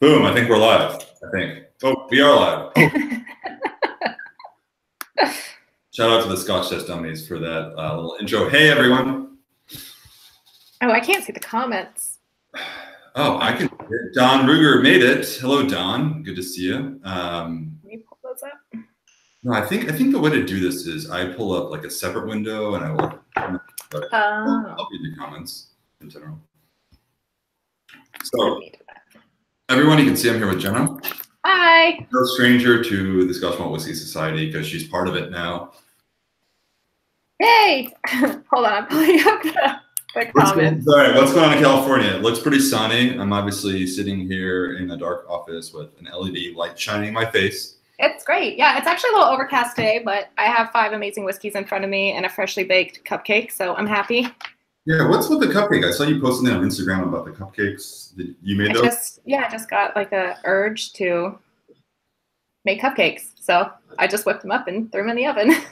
Boom, I think we're live, I think. Oh, we are live. Shout out to the Scotch Test Dummies for that little intro. Hey, everyone. Oh, I can't see the comments. Oh, I can. Don Ruger made it. Hello, Don. Good to see you. Can you pull those up? No, I think the way to do this is I pull up like a separate window and I will I'll read the comments in general. So, everyone, you can see I'm here with Jenna. Hi. No stranger to the Scotch Malt Whisky Society because she's part of it now. Hey. Hold on, I'm pulling up the comments. All right, what's going on in California? It looks pretty sunny. I'm obviously sitting here in a dark office with an LED light shining in my face. It's great. Yeah, it's actually a little overcast today, but I have 5 amazing whiskeys in front of me and a freshly baked cupcake, so I'm happy. Yeah, what's with the cupcake? I saw you posting that on Instagram about the cupcakes. You made those? I just got like a urge to make cupcakes, so I just whipped them up and threw them in the oven. Is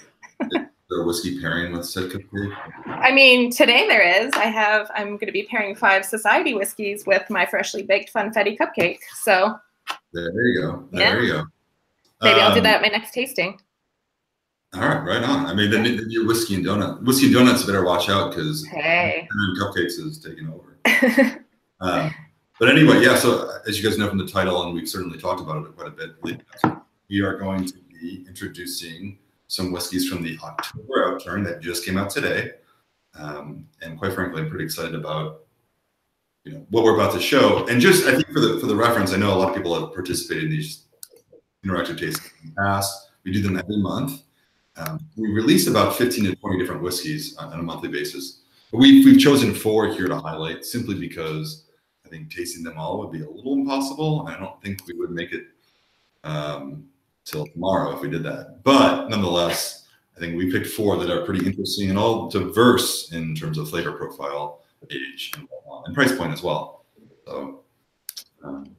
there a whiskey pairing with said cupcake? I mean, today there is. I'm going to be pairing 5 society whiskeys with my freshly baked funfetti cupcake. So there you go. There you go. Maybe I'll do that at my next tasting. All right, right on. I mean, the new whiskey and donuts better watch out because cupcakes is taking over. But anyway, yeah. So as you guys know from the title, and we've certainly talked about it quite a bit, we are going to be introducing some whiskeys from the October Outturn that just came out today, and quite frankly, I'm pretty excited about what we're about to show. And just I think for the reference, I know a lot of people have participated in these interactive tastings in the past. We do them every month. We release about 15 to 20 different whiskeys on a monthly basis. But we've chosen 4 here to highlight simply because I think tasting them all would be a little impossible. I don't think we would make it till tomorrow if we did that. But nonetheless, I think we picked 4 that are pretty interesting and all diverse in terms of flavor profile, age, and price point as well. So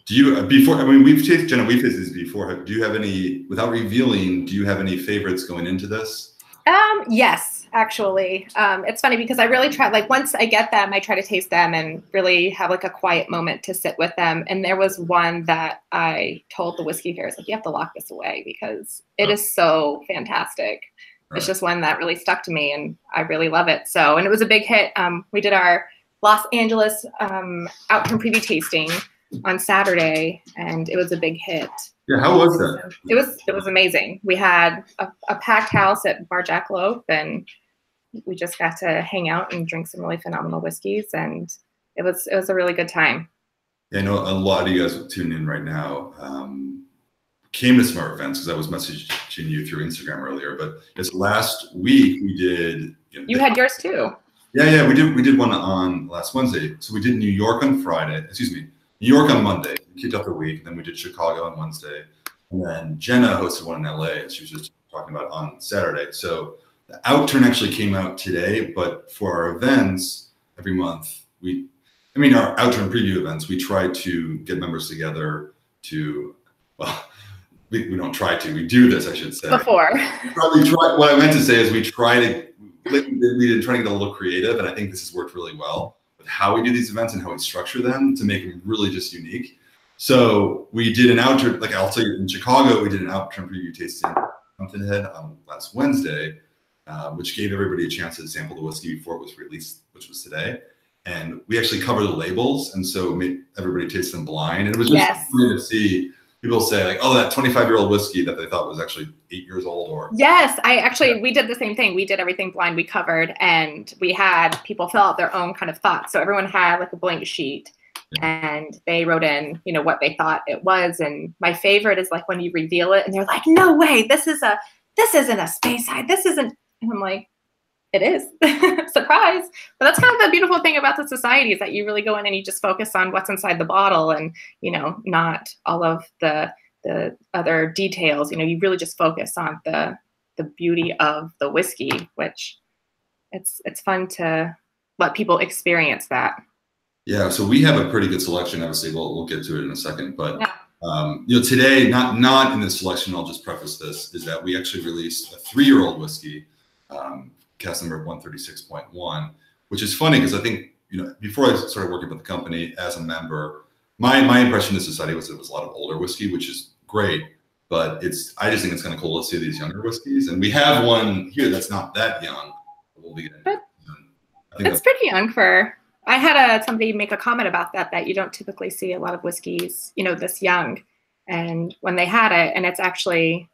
do you we've tasted these before. Do you have any, without revealing, do you have any favorites going into this? Yes, actually. It's funny because I really try, like once I get them, I try to taste them and really have like a quiet moment to sit with them. And there was one that I told the whiskey fairs, like, you have to lock this away because it is so fantastic. It's just one that really stuck to me and I really love it. So, and it was a big hit. We did our Los Angeles Outturn preview tasting on Saturday, and it was a big hit. Yeah, how was that? It was amazing. We had a packed house at Bar Jackalope, and we just got to hang out and drink some really phenomenal whiskeys, and it was a really good time. Yeah, I know a lot of you guys tuning in right now came to some of our events because I was messaging you through Instagram earlier. But this last week we did. You had yours too. Yeah, we did one on last Wednesday. So we did New York on Friday. Excuse me. New York on Monday, we kicked off the week, and then we did Chicago on Wednesday, and then Jenna hosted one in LA, as she was just talking about, on Saturday. So the Outturn actually came out today, but for our events every month, our Outturn preview events, we try to get members together to, well, we don't try to, we do this, I should say. Before. What I meant to say is we did try to get a little creative, and I think this has worked really well. How we do these events and how we structure them to make them really just unique. So we did an Outturn, like I'll tell you, in Chicago, we did an Outturn preview tasting Fountainhead on last Wednesday, which gave everybody a chance to sample the whiskey before it was released, which was today. And we actually covered the labels, and so made everybody taste them blind. And it was just funny to see people say like, oh, that 25-year-old whiskey that they thought was actually 8 years old. Or yes, we did the same thing. We did everything blind. We covered, and we had people fill out their own kind of thoughts. So everyone had like a blank sheet, and they wrote in, what they thought it was. And my favorite is like when you reveal it, and they're like, no way, this isn't a Speyside. This isn't. And I'm like, it is. Surprise. But that's kind of the beautiful thing about the society is that you really go in and you just focus on what's inside the bottle and, not all of the other details. You really just focus on the beauty of the whiskey, which it's fun to let people experience that. Yeah. So we have a pretty good selection. Obviously, we'll get to it in a second, but today, not in this selection, I'll just preface this, is that we actually released a 3-year-old whiskey, cast number 136.1, which is funny because I think, before I started working with the company as a member, my impression of society was it was a lot of older whiskey, which is great, but I just think it's kind of cool to see these younger whiskeys, and we have one here that's not that young. We'll be getting I think it's pretty young for. I had somebody make a comment about that you don't typically see a lot of whiskeys, this young, and when they had it, and it's actually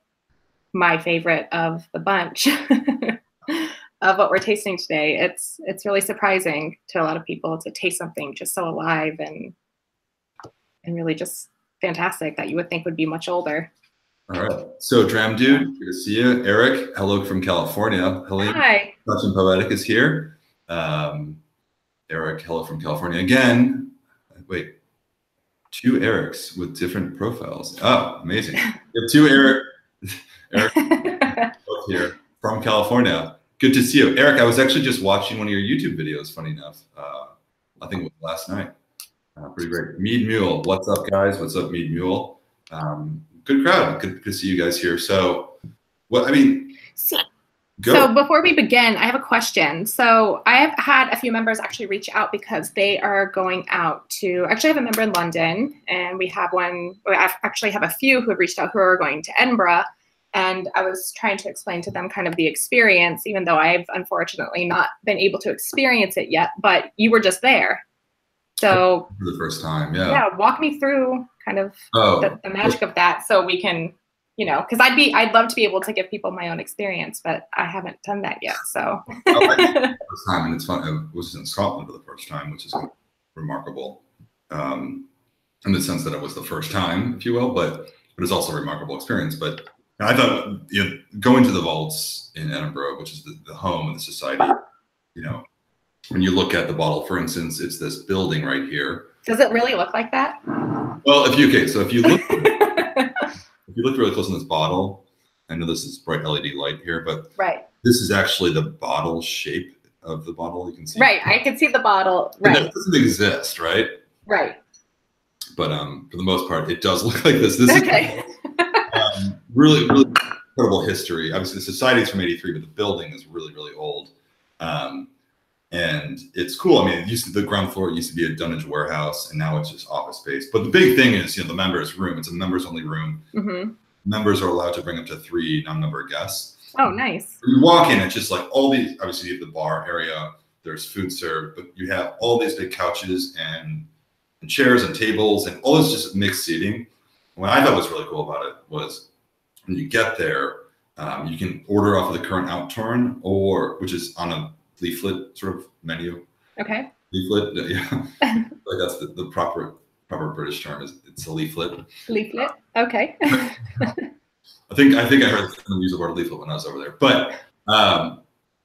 my favorite of the bunch of what we're tasting today. It's really surprising to a lot of people to taste something just so alive and really just fantastic that you would think would be much older. All right. So Dram Dude, good to see you. Eric, hello from California. Helene, hi. Scotch and Poetic is here. Eric, hello from California again. Wait, 2 Erics with different profiles. Oh, amazing. We have 2 Eric both here from California. Good to see you. Eric, I was actually just watching one of your YouTube videos, funny enough. I think it was last night. Pretty great. Mead Mule, what's up, guys? What's up, Mead Mule? Good crowd. Good to see you guys here. So, go. So before we begin, I have a question. So I have had a few members actually reach out because they are going out to, actually I have a member in London, and we actually have a few who have reached out who are going to Edinburgh. And I was trying to explain to them kind of the experience, even though I've unfortunately not been able to experience it yet, but you were just there. So for the first time, yeah. Yeah, walk me through kind of the magic of that, so we can, because I'd love to be able to give people my own experience, but I haven't done that yet. So first time, and it's fun. I was in Scotland for the first time, which is remarkable, in the sense that it was the first time, if you will, but it's also a remarkable experience. But I thought, going to the vaults in Edinburgh, which is the home of the society, when you look at the bottle, for instance, it's this building right here. Does it really look like that? Well, if you look, if you look really close on this bottle, I know this is bright LED light here, but this is actually the bottle shape of the bottle. You can see. Right, I can see the bottle. Right. That doesn't exist, right? Right. But for the most part, it does look like this. This is really, really incredible history. Obviously, the society is from '83, but the building is really, really old. And it's cool. I mean, the ground floor used to be a dunnage warehouse, and now it's just office space. But the big thing is, the members' room. It's a members-only room. Mm-hmm. Members are allowed to bring up to 3 non-member guests. Oh, nice. When you walk in, it's just like all these. Obviously, you have the bar area. There's food served, but you have all these big couches and chairs and tables and all this just mixed seating. What I thought was really cool about it was when you get there, you can order off of the current Outturn, which is on a leaflet sort of menu. Okay. Leaflet, yeah. Like that's the proper British term. It's a leaflet. Leaflet. Okay. I think I heard them use the word leaflet when I was over there. But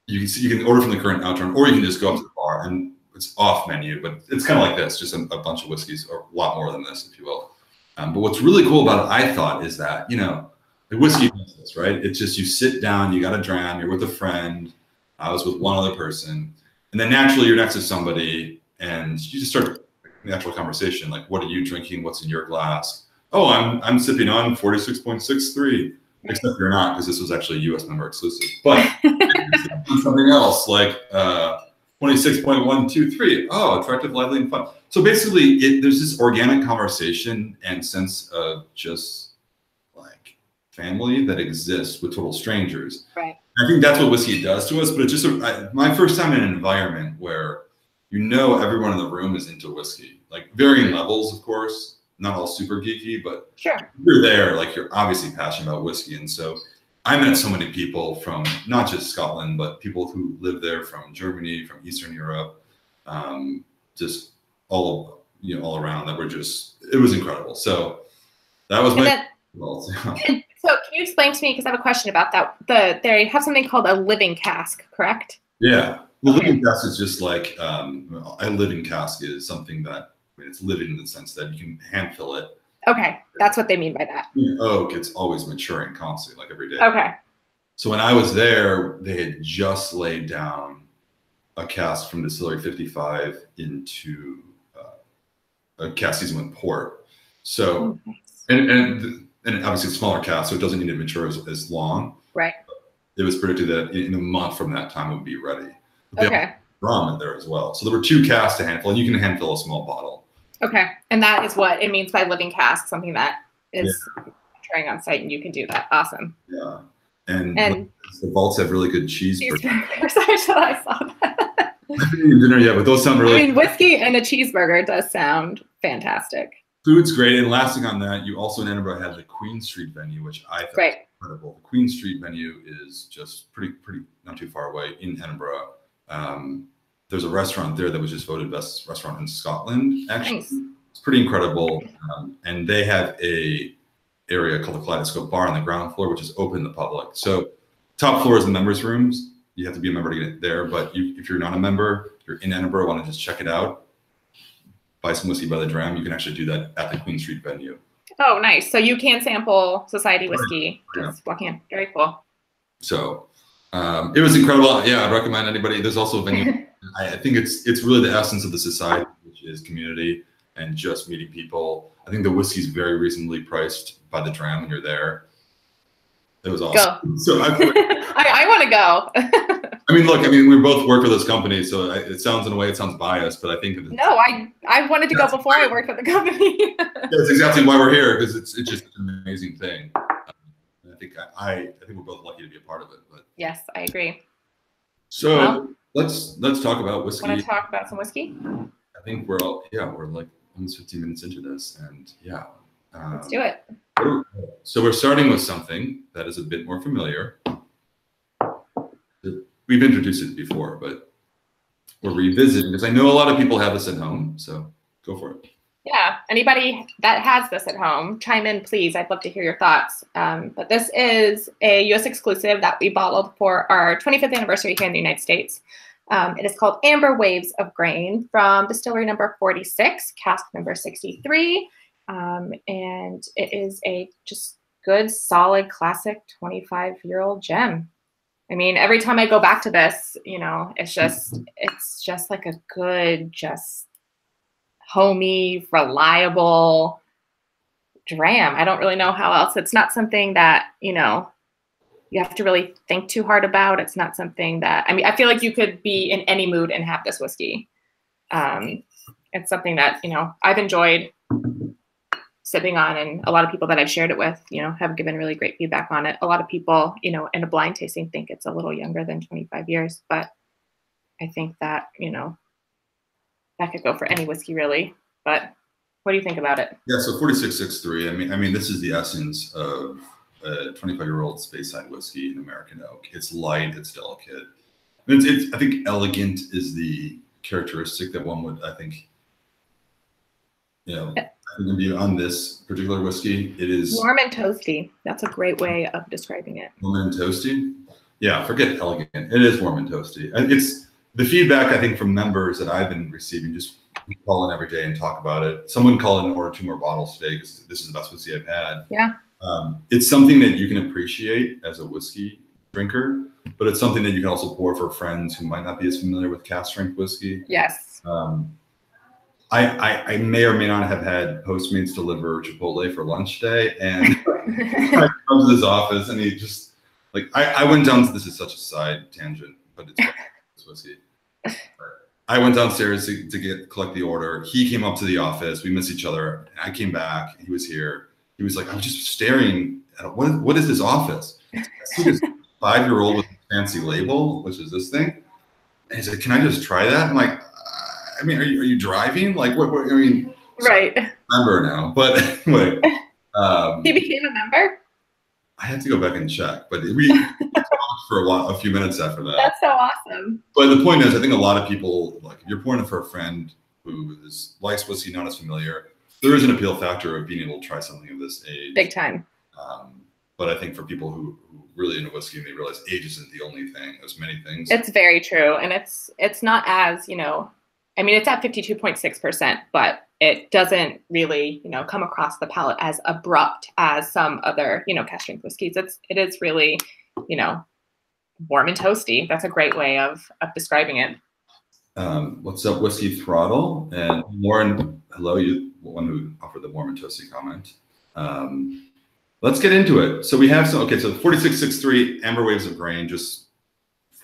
you can order from the current Outturn, or you can just go up to the bar and it's off menu. But it's kind of like this, just a bunch of whiskeys, or a lot more than this, if you will. But what's really cool about it, I thought, is that the whiskey business, right? It's just you sit down, you got a dram, you're with a friend. I was with one other person, and then naturally you're next to somebody, and you just start a natural conversation. Like, what are you drinking? What's in your glass? Oh, I'm sipping on 46.63. Except you're not, because this was actually a U.S. member exclusive. But something else like 26.123. Oh, attractive, lively, and fun. So basically, there's this organic conversation and sense of just like family that exists with total strangers. Right. I think that's what whiskey does to us, but it's just my first time in an environment where everyone in the room is into whiskey, like varying levels, of course, not all super geeky, but sure, you're there, like you're obviously passionate about whiskey. And so I met so many people from not just Scotland, but people who live there from Germany, from Eastern Europe, just all around that were just, it was incredible. So that was So can you explain to me, because I have a question about that. They have something called a living cask, correct? Yeah. The living cask is just like, a living cask is something that, it's living in the sense that you can hand fill it. Okay. That's what they mean by that. Oak, it's always maturing constantly, like every day. Okay. So when I was there, they had just laid down a cask from Distillery 55 into a cask seasoned with port. So, and obviously it's smaller cask, so it doesn't need to mature as long. Right. It was predicted that in a month from that time it would be ready. But okay. rum in there as well. So there were 2 casks to handfill, and you can handfill a small bottle. Okay, and that is what it means by living cask, something that is trying on site, and you can do that. Awesome. Yeah, and the vaults have really good cheeseburgers. I saw that. I haven't eaten dinner yet, but those sound really. I mean, whiskey and a cheeseburger does sound fantastic. Food's great, and last thing on that, you also in Edinburgh had the Queen Street venue, which I thought was incredible. The Queen Street venue is just pretty not too far away in Edinburgh. There's a restaurant there that was just voted best restaurant in Scotland. Actually, nice. It's pretty incredible, and they have a area called the Kaleidoscope Bar on the ground floor, which is open to the public. So top floor is the members' rooms. You have to be a member to get there, but if you're not a member, you're in Edinburgh, want to just check it out, buy some whiskey by the dram, you can actually do that at the Queen Street venue. Oh, nice. So you can sample Society whiskey. Just walking in. Very cool. So it was incredible. Yeah, I'd recommend anybody. There's also a venue. I think it's really the essence of the Society, which is community and just meeting people. I think the whiskey's very reasonably priced by the dram when you're there. It was awesome. Go. So I want to go. I mean, look, we both work for this company, so it sounds, in a way, it sounds biased, but I think no, I wanted to go before I worked for the company. That's exactly why we're here, because it's just an amazing thing. I think we're both lucky to be a part of it. But yes, I agree. So let's talk about whiskey. Want to talk about some whiskey? I think we're like almost 15 minutes into this, and let's do it. So we're starting with something that is a bit more familiar. We've introduced it before, but we're revisiting because I know a lot of people have this at home. So go for it. Yeah, anybody that has this at home, chime in, please. I'd love to hear your thoughts. But this is a U.S. exclusive that we bottled for our 25th anniversary here in the United States. It is called Amber Waves of Grain from distillery number 46, cask number 63. And it is a just good, solid, classic 25-year-old gem. I mean, every time I go back to this, it's just like a good, just homey, reliable dram. I don't really know how else. It's not something that, you have to really think too hard about. It's not something that, I feel like you could be in any mood and have this whiskey. It's something that, I've enjoyed sipping on, and a lot of people that I've shared it with, have given really great feedback on it. A lot of people, in a blind tasting think it's a little younger than 25 years, but I think that, that could go for any whiskey really. But what do you think about it? Yeah, so 4663, I mean, this is the essence of a 25-year-old Speyside whiskey in American oak. It's light, it's delicate. I think elegant is the characteristic that one would, I think, on this particular whiskey. It is warm and toasty. That's a great way of describing it. Warm and toasty? Yeah, forget elegant. It is warm and toasty. And it's the feedback, I think, from members that I've been receiving, just call in every day and talk about it. Someone called in and ordered 2 more bottles today because this is the best whiskey I've had. Yeah. It's something that you can appreciate as a whiskey drinker, but it's something that you can also pour for friends who might not be as familiar with cask strength whiskey. Yes. I may or may not have had Postmates deliver Chipotle for lunch today, and I come to this office and he just I went down. This is such a side tangent, but it's whiskey. I went downstairs to collect the order. He came up to the office. We missed each other. I came back. He was here. He was like, I was just staring at what is this office? I see this 5-year-old with a fancy label, which is this thing. And he said, can I just try that? I'm like, are you driving? Like, what right. Member now, but anyway. He became a member? I had to go back and check, but we talked for a few minutes after that. That's so awesome. But the point is, I think a lot of people, if you're pouring it for a friend who likes whiskey, not as familiar, there is an appeal factor of being able to try something of this age. Big time. But I think for people who really into whiskey and they realize age isn't the only thing, there's many things. It's very true. And it's not as, it's at 52.6%, but it doesn't really, come across the palate as abrupt as some other, cask strength whiskeys. It is really, warm and toasty. That's a great way of describing it. What's up, Whiskey Throttle? And Lauren, hello, you one who offered the warm and toasty comment. Let's get into it. So we have so 4663 Amber Waves of Grain, just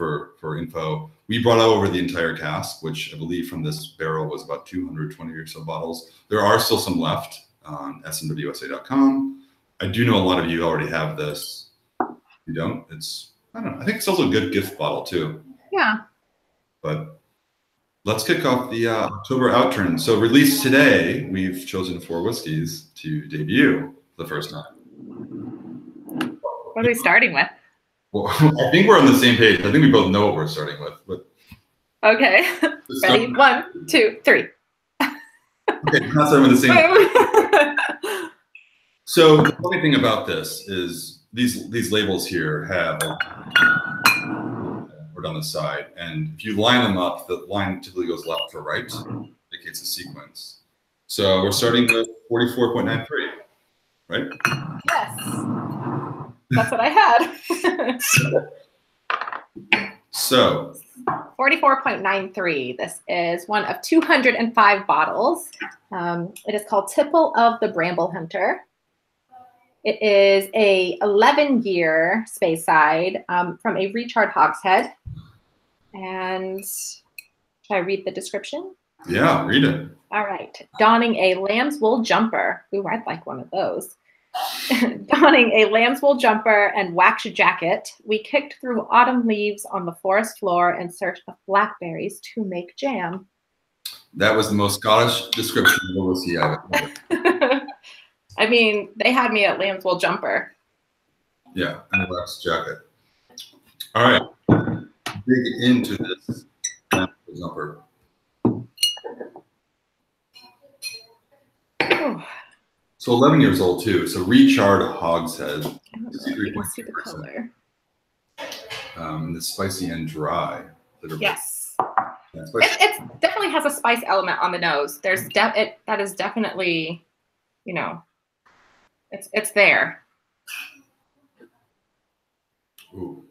for info. We brought over the entire cask, which I believe from this barrel was about 220 or so bottles. There are still some left on SMWSA.com. I do know a lot of you already have this. If you don't, I don't know. I think it's also a good gift bottle too. Yeah. But let's kick off the October Outturn. So released today, we've chosen 4 whiskeys to debut for the first time. What are we starting with? Well, I think we're on the same page. I think we both know what we're starting with. But okay. Ready? 1, 2, 3. Okay, we're not starting with the same. So the funny thing about this is these labels here have word on the side, and if you line them up, the line typically goes left to right, indicates a sequence. So we're starting with 44.93, right? Yes. That's what I had. So 44.93. This is one of 205 bottles. It is called Tipple of the Bramble Hunter. It is a 11-year Speyside from a recharred hogshead. And should I read the description? Yeah, read it. All right. Donning a lamb's wool jumper. Ooh, I'd like one of those. Donning a lamb's wool jumper and wax jacket, we kicked through autumn leaves on the forest floor in search of blackberries to make jam. That was the most Scottish description of a whiskey I've ever. I mean, they had me at lamb's wool jumper. Yeah, and a wax jacket. All right, dig into this lamb's wool jumper. Ooh. So 11 years old too. So recharred hogshead. You can see the color. The spicy and dry. Yes. It definitely has a spice element on the nose. There's that is definitely, you know, it's there. Ooh.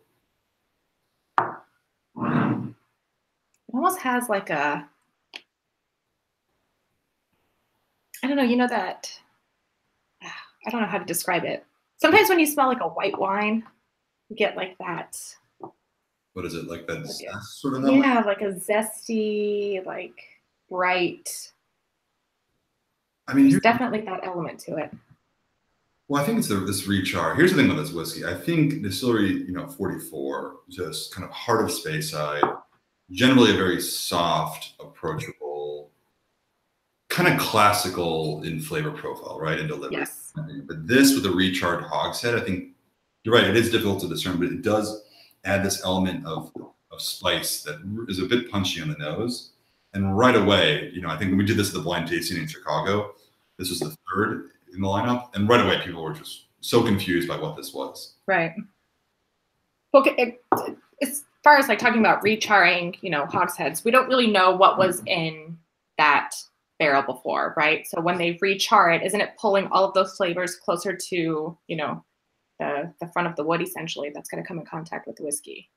It almost has like a, I don't know, you know that, I don't know how to describe it. Sometimes when you smell like a white wine, you get like that. What is it, like that zest sort of? Yeah, like a zesty, like bright. I mean, there's definitely that element to it. Well, I think it's this rechar. Here's the thing with this whiskey. I think distillery, 44, just kind of heart of Speyside, generally a very soft, approachable, kind of classical in flavor profile, right? And delivery. Yes. But this with a recharred hogshead, I think you're right. It is difficult to discern, but it does add this element of spice that is a bit punchy on the nose. And right away, I think when we did this at the blind tasting in Chicago, this was the 3rd in the lineup. And right away, people were just so confused by what this was. Right. Okay. As far as like talking about recharring, hogsheads, we don't really know what was in that barrel before, right? So when they rechar it, isn't it pulling all of those flavors closer to, the front of the wood, essentially, that's going to come in contact with the whiskey?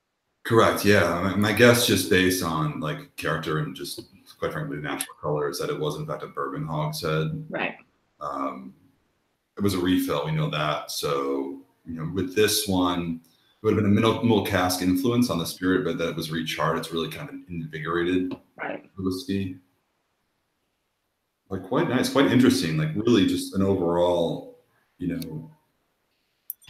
Correct. Yeah. My guess, just based on like character and just quite frankly natural color, is that it was in fact a bourbon hogshead. Right. It was a refill. We know that. So with this one, it would have been a middle cask influence on the spirit, but that it was recharred. It's really kind of invigorated. Right. Whiskey. Like quite nice, quite interesting. Like really just an overall,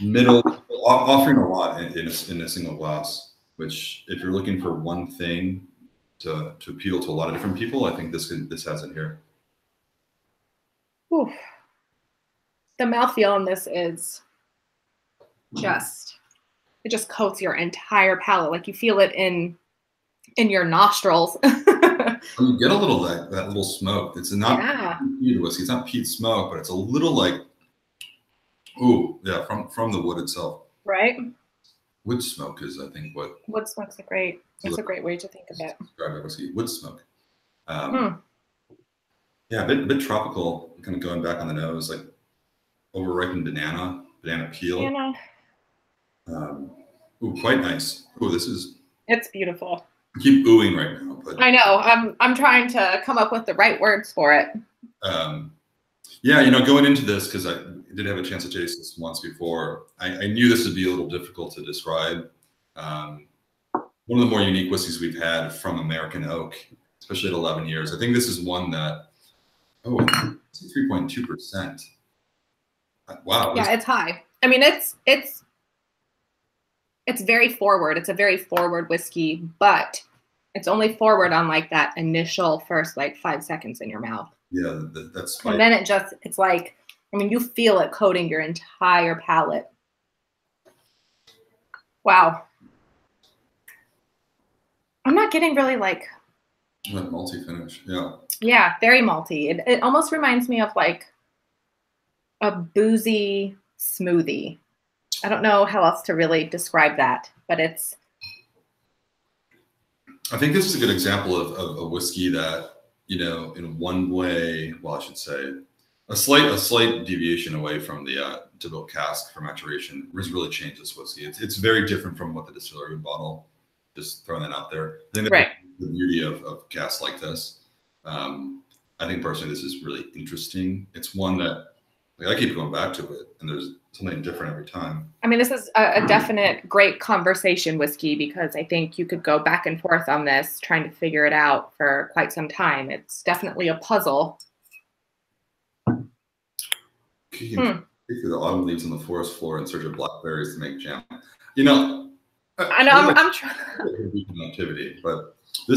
middle, offering a lot in a single glass. Which, if you're looking for one thing to appeal to a lot of different people, I think this has it here. Ooh. The mouthfeel on this is it just coats your entire palate. Like you feel it in your nostrils. You get a little that little smoke. It's not peat whiskey. It's not peat smoke, but it's a little like, from the wood itself. Right. Wood smoke is, I think, what wood smoke's a great way to think of it. Describe whiskey. Wood smoke. Yeah, a bit tropical, kind of going back on the nose, like over-ripened banana peel. Quite nice. It's beautiful. I keep oohing right now, but I know. I'm trying to come up with the right words for it. Yeah, going into this, because I did have a chance to taste this once before, I knew this would be a little difficult to describe. one of the more unique whiskeys we've had from American oak, especially at 11 years. I think this is one that, 3.2%. Wow. Yeah, it's high. I mean, it's very forward. It's a very forward whiskey, but it's only forward on like that initial first like 5 seconds in your mouth. Yeah, that's and then it's like, I mean, you feel it coating your entire palate. Wow. I'm not getting really like malty finish. Yeah. Yeah, very malty. It almost reminds me of like a boozy smoothie. I don't know how else to really describe that, but it's. I think this is a good example of a whiskey that, you know, in one way, well, I should say, a slight deviation away from the typical cask for maturation has really changed this whiskey. It's very different from what the distillery would bottle. Just throwing that out there. I think that's the beauty of casks like this. I think personally this is really interesting. It's one that I keep going back to it, and there's something different every time. I mean, this is a definite great conversation whiskey, because I think you could go back and forth on this trying to figure it out for quite some time. It's definitely a puzzle. You can take through the autumn leaves on the forest floor in search of blackberries to make jam. You know, I know I'm trying. Activity, but I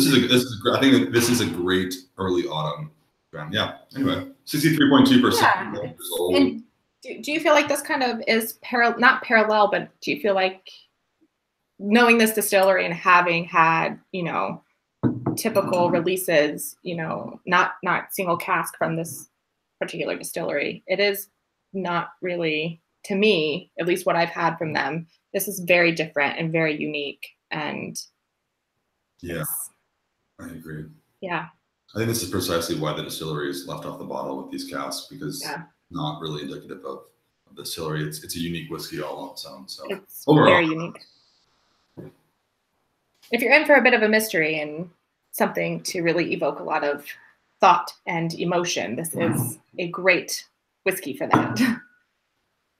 think this is a great early autumn jam. Yeah. Anyway, 63.2%. Yeah. And do you feel like this kind of is not parallel, but do you feel like knowing this distillery and having had, you know, typical releases, you know, not single cask from this particular distillery, it is not really, to me, at least what I've had from them, this is very different and very unique. And yeah, I agree. Yeah. I think this is precisely why the distillery is left off the bottle with these casks, because it's not really indicative of the distillery. It's a unique whiskey all on its own. So it's overall very unique. If you're in for a bit of a mystery and something to really evoke a lot of thought and emotion, this is a great whiskey for that.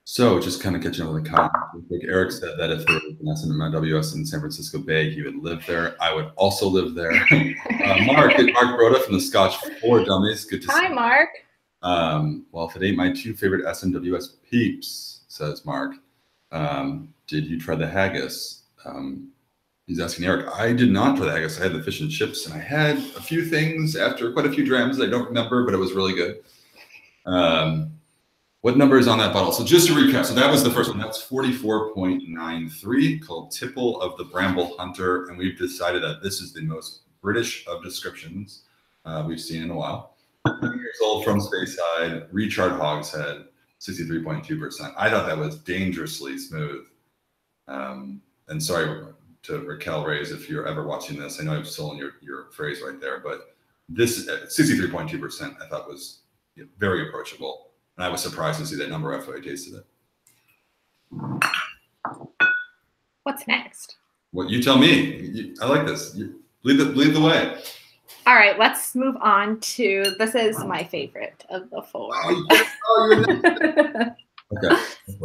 So just kind of catching up with the comment, like Eric said that if there was an SMWS in San Francisco Bay, he would live there. I would also live there. Mark Broda from the Scotch for Dummies. Good to see you. Hi, Mark. Well, if it ain't my two favorite SMWS peeps, says Mark, did you try the haggis? He's asking Eric. I did not try the haggis. I had the fish and chips, and I had a few things after quite a few drams I don't remember, but it was really good. What number is on that bottle? So just to recap, so that was the first one. That's 44.93, called Tipple of the Bramble Hunter. And we've decided that this is the most British of descriptions we've seen in a while. 20 years old, from Speyside, recharred hogshead, 63.2%. I thought that was dangerously smooth. And sorry to Raquel Reyes, if you're ever watching this. I know I've stolen your phrase right there, but this 63.2% I thought was very approachable. And I was surprised to see that number after I tasted it. What's next? What you tell me. I like this. Lead the way. All right, let's move on to, this is my favorite of the four. Okay.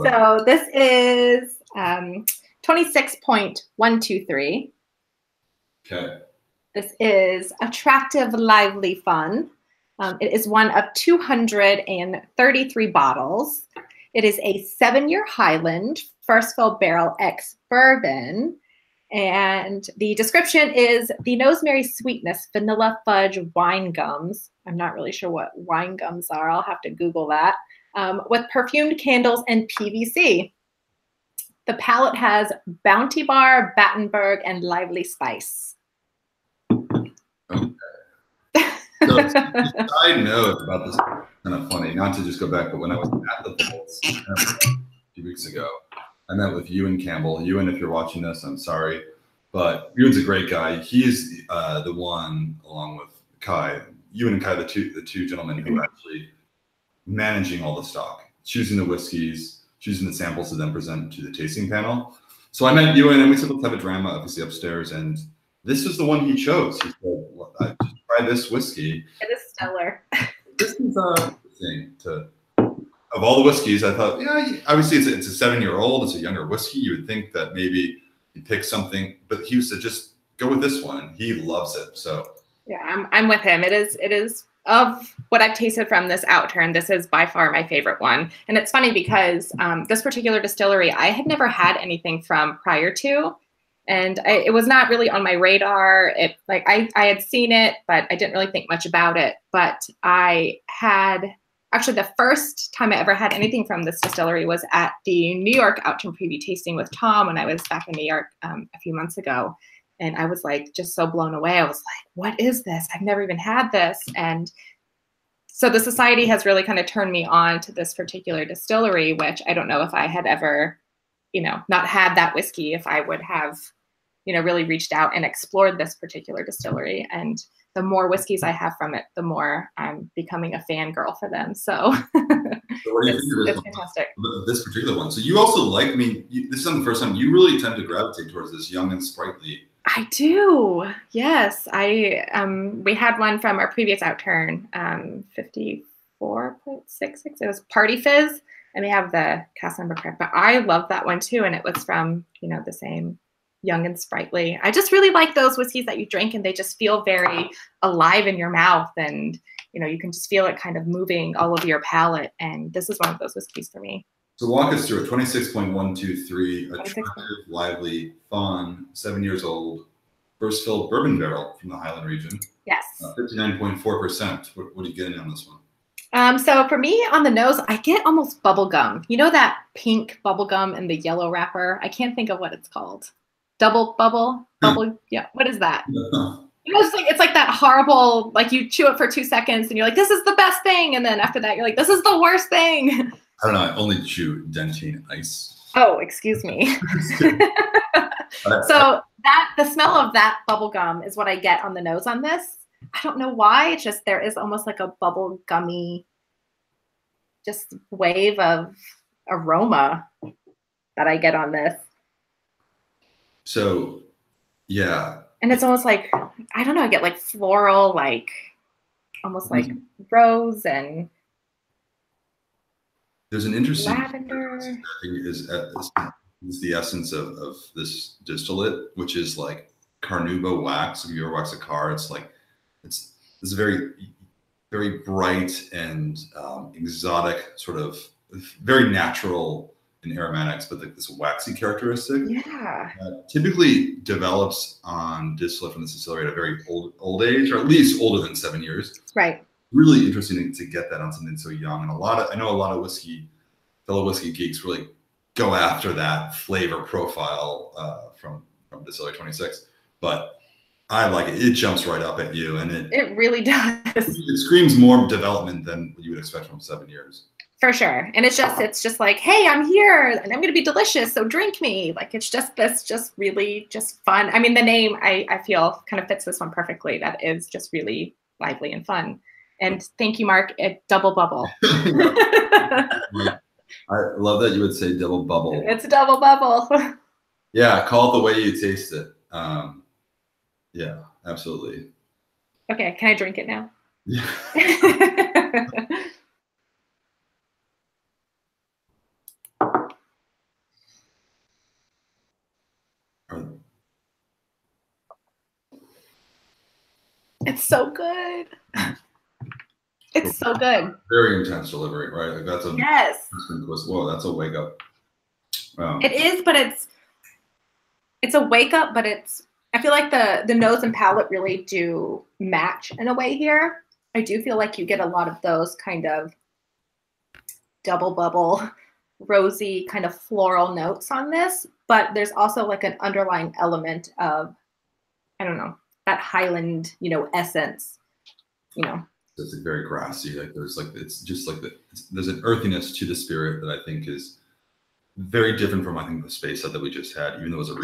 So this is 26.123. Okay. This is attractive, lively fun. It is one of 233 bottles. It is a 7-year Highland, first fill barrel ex-bourbon. And the description is the Nosemary Sweetness Vanilla Fudge Wine Gums. I'm not really sure what wine gums are. I'll have to Google that. With perfumed candles and PVC. The palate has Bounty Bar, Battenberg, and Lively Spice. Okay. So, side note about this, kind of funny, not to just go back, but when I was at the Pulse a few weeks ago, I met with Ewan Campbell. Ewan, if you're watching this, I'm sorry, but Ewan's a great guy. He's the one, along with Kai, Ewan and Kai, the two gentlemen who are actually managing all the stock, choosing the whiskeys, choosing the samples to then present to the tasting panel. So I met Ewan, and we said, let's have a drama, obviously, upstairs, and this was the one he chose. He said, well, just try this whiskey. It is stellar. This is thing to, of all the whiskeys, I thought, yeah, obviously it's a 7-year-old, it's a younger whiskey. You would think that maybe you pick something, but he said, just go with this one. He loves it. So yeah, I'm with him. It is of what I've tasted from this Outturn, this is by far my favorite one. And it's funny because this particular distillery, I had never had anything from prior to, and it was not really on my radar. It like I had seen it, but I didn't really think much about it. But I had actually the first time I ever had anything from this distillery was at the New York Outturn preview tasting with Tom when I was back in New York a few months ago. And I was like, just so blown away. I was like, what is this? I've never even had this. And so the society has really kind of turned me on to this particular distillery, which I don't know if I had ever, not had that whiskey, if I would have, really reached out and explored this particular distillery. And the more whiskeys I have from it, the more I'm becoming a fangirl for them. So, so what do you think it's fantastic. This particular one? So you also like, this is not the first time you really tend to gravitate towards this young and sprightly. I do. Yes. We had one from our previous Outturn, 54.66. It was Party Fizz, and we have the cast number correct, but I love that one too. And it was from, the same young and sprightly. I just really like those whiskeys that you drink and they just feel very alive in your mouth, and, you can just feel it kind of moving all over your palate. And this is one of those whiskeys for me. So walk us through it. 26.123, attractive, lively, fun, 7 years old, first filled bourbon barrel from the Highland region. Yes. 59.4%. What are you getting on this one? So for me, on the nose, I get almost bubble gum. You know that pink bubble gum in the yellow wrapper? I can't think of what it's called. Double bubble? Yeah. What is that? It's like that horrible, like you chew it for 2 seconds and you're like, this is the best thing. And then after that, you're like, this is the worst thing. I don't know. I only chew Dentine ice. Oh, excuse me. So the smell of that bubble gum is what I get on the nose on this. I don't know why. It's just there is almost like a bubble gummy, just wave of aroma that I get on this. So, yeah. And it's almost like, I don't know, I get like floral, like almost like rose and there's an interesting lavender. Is the essence of this distillate, which is like carnauba wax. If you ever wax a car, it's like it's very, very bright and exotic, sort of very natural in aromatics, but like this waxy characteristic. Yeah. Typically develops on distillate from this distillery at a very old age, or at least older than 7 years. Right. Really interesting to get that on something so young. And I know a lot of fellow whiskey geeks really go after that flavor profile from Distillery 26, but I like it. It jumps right up at you, and it really does. It screams more development than what you would expect from 7 years. For sure. And it's just like, hey, I'm here and I'm going to be delicious, so drink me. Like, it's just really just fun. I mean, the name I feel kind of fits this one perfectly. That is just really lively and fun. And thank you, Mark. Double bubble. I love that you would say double bubble. It's a double bubble. Yeah, call it the way you taste it. Yeah, absolutely. Okay, can I drink it now? Yeah. It's so good. It's so good. Very intense delivery, right? Like that's a yes. Whoa, that's a wake up. It is, but it's a wake up, but I feel like the nose and palate really do match in a way here. I do feel like you get a lot of those kind of double bubble, rosy kind of floral notes on this, but there's also like an underlying element of, I don't know, that Highland, essence, It's like very grassy. Like there's like, it's just like there's an earthiness to the spirit that I think is very different from, I think, the space head that we just had, even though it was a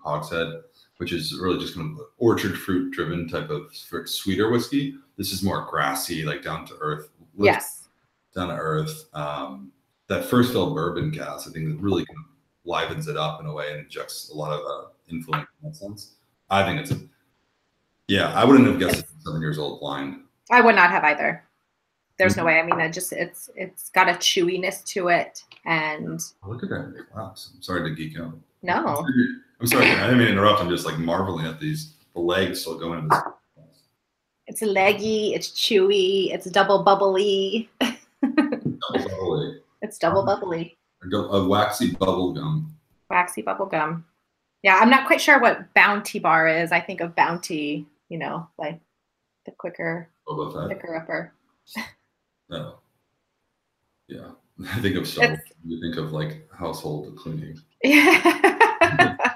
hogshead, which is really just kind of orchard fruit driven type of sweeter whiskey. This is more grassy, like down to earth. Yes. Down to earth. That first fill bourbon cast, I think it really kind of livens it up in a way and injects a lot of influence in that sense. I think I wouldn't have guessed it 7 years old blind. I would not have either. There's no way. I mean, it's got a chewiness to it, and look at that. Wow, I'm sorry to geek out. No. I'm sorry, I didn't mean to interrupt. I'm just like marveling at the legs still going into this. It's leggy, it's chewy, it's double bubbly. Double bubbly. It's double bubbly. A waxy bubble gum. Waxy bubble gum. Yeah, I'm not quite sure what Bounty Bar is. I think of Bounty, you know, like the quicker upper. No. Yeah. I think of stuff. You think of like household cleaning. Yeah.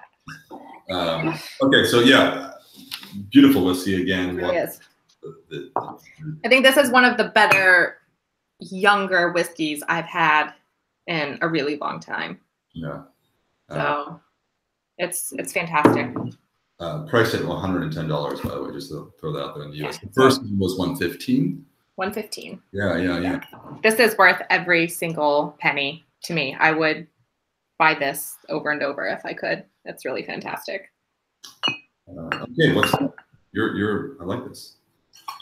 Okay, so yeah, beautiful whiskey again. It really is. I think this is one of the better younger whiskeys I've had in a really long time. Yeah. So it's fantastic. Priced at $110, by the way, just to throw that out there in the US. The first one was $115. $115. Yeah. This is worth every single penny to me. I would buy this over and over if I could. It's really fantastic. Okay, what's I like this.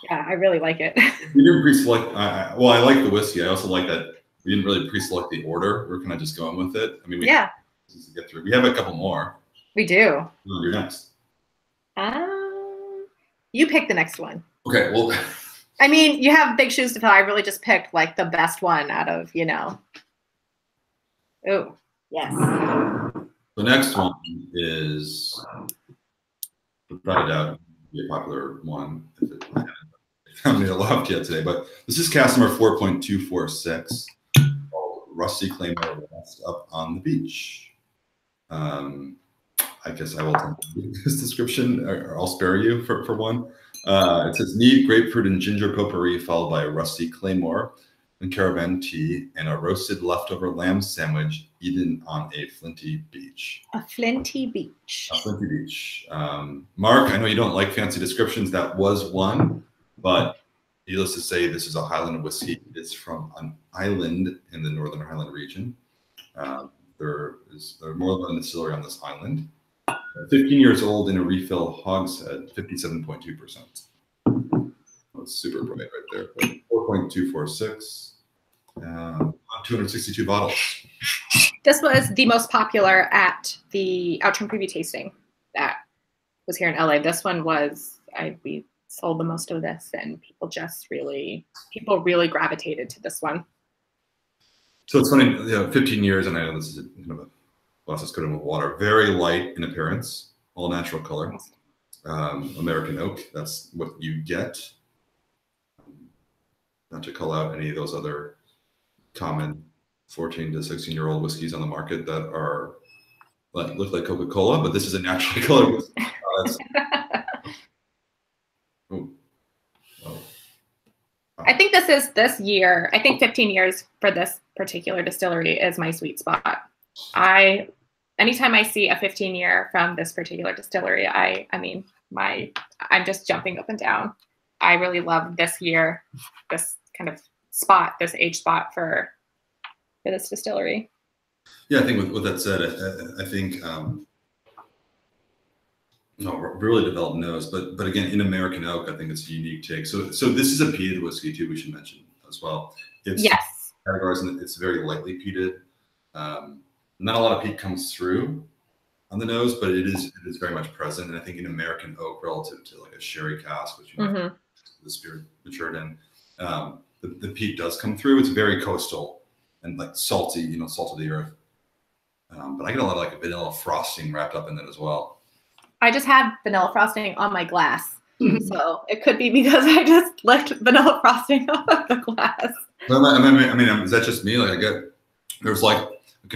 Yeah, I really like it. We didn't pre-select. Well, I like the whiskey. I also like that we didn't really pre-select the order. We're kind of just going with it. I mean, get through. We have a couple more. We do. You're next. You pick the next one. Okay. Well. I mean, you have big shoes to fill. I really just picked like the best one out of, you know. Oh, yes. The next one is, without a doubt, be a popular one. If it haven't made a lot yet today, but this is cask number 4.246, called Rusty Claymore Rest Up on the Beach. I guess I will tell you this description, or I'll spare you for one. It says mead, grapefruit, and ginger potpourri, followed by a rusty claymore and caravan tea, and a roasted leftover lamb sandwich eaten on a flinty beach. A flinty beach. A flinty beach. Mark, I know you don't like fancy descriptions. That was one, but needless to say, this is a Highland whiskey. It's from an island in the Northern Highland region. There's more than a distillery on this island. 15 years old in a refill hogshead, 57.2%. That's super bright right there. 4.246, 262 bottles. This was the most popular at the Outturn preview tasting that was here in LA. This one was, we sold the most of this, and people really gravitated to this one. So it's funny, you know, 15 years, and I know this is kind of a glass is coated with water. Very light in appearance, all natural color. American oak, that's what you get. Not to call out any of those other common 14 to 16-year-old whiskeys on the market that are look like Coca-Cola, but this is a naturally colored whiskey. I think this year, I think 15 years for this particular distillery is my sweet spot. Anytime I see a 15-year from this particular distillery, I'm just jumping up and down. I really love this year, this kind of spot, this age spot for this distillery. Yeah, I think with that said, I think really developed nose, but again, in American oak, I think it's a unique take. So this is a peated whiskey too. We should mention as well. It's categorized, and it's very lightly peated. Not a lot of peat comes through on the nose, but it is very much present. And I think in American oak, relative to like a sherry cask, which the spirit matured in, the peat does come through. It's very coastal and like salty, salt of the earth. But I get a lot of like vanilla frosting wrapped up in it as well. I just had vanilla frosting on my glass. So it could be because I just left vanilla frosting off of the glass. I mean, is that just me? Like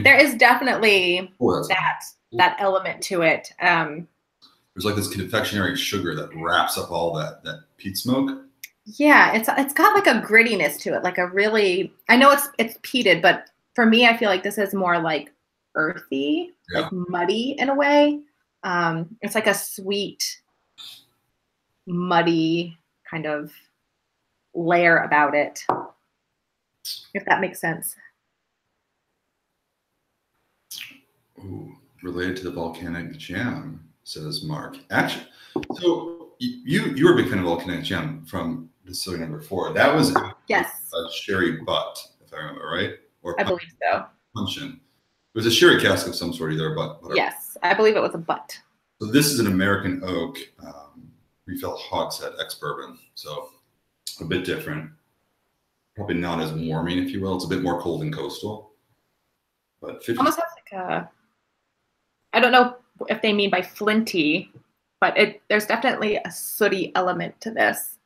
there is definitely that element to it. There's like this confectionery sugar that wraps up all that peat smoke. Yeah, it's got like a grittiness to it, like a really. I know it's peated, but for me, I feel like this is more like earthy, like muddy in a way. It's like a sweet, muddy kind of layer about it, if that makes sense. Ooh, related to the volcanic jam, says Mark. Actually, so you were a big fan of volcanic jam from distillery number 4. That was a sherry butt, if I remember right, or I believe so. Puncheon. It was a sherry cask of some sort, either a butt. Yes, I believe it was a butt. So this is an American oak refill hogshead ex-bourbon. So a bit different. Probably not as warming, if you will. It's a bit more cold and coastal. But 50. Almost has like a, I don't know if they mean by flinty, but there's definitely a sooty element to this.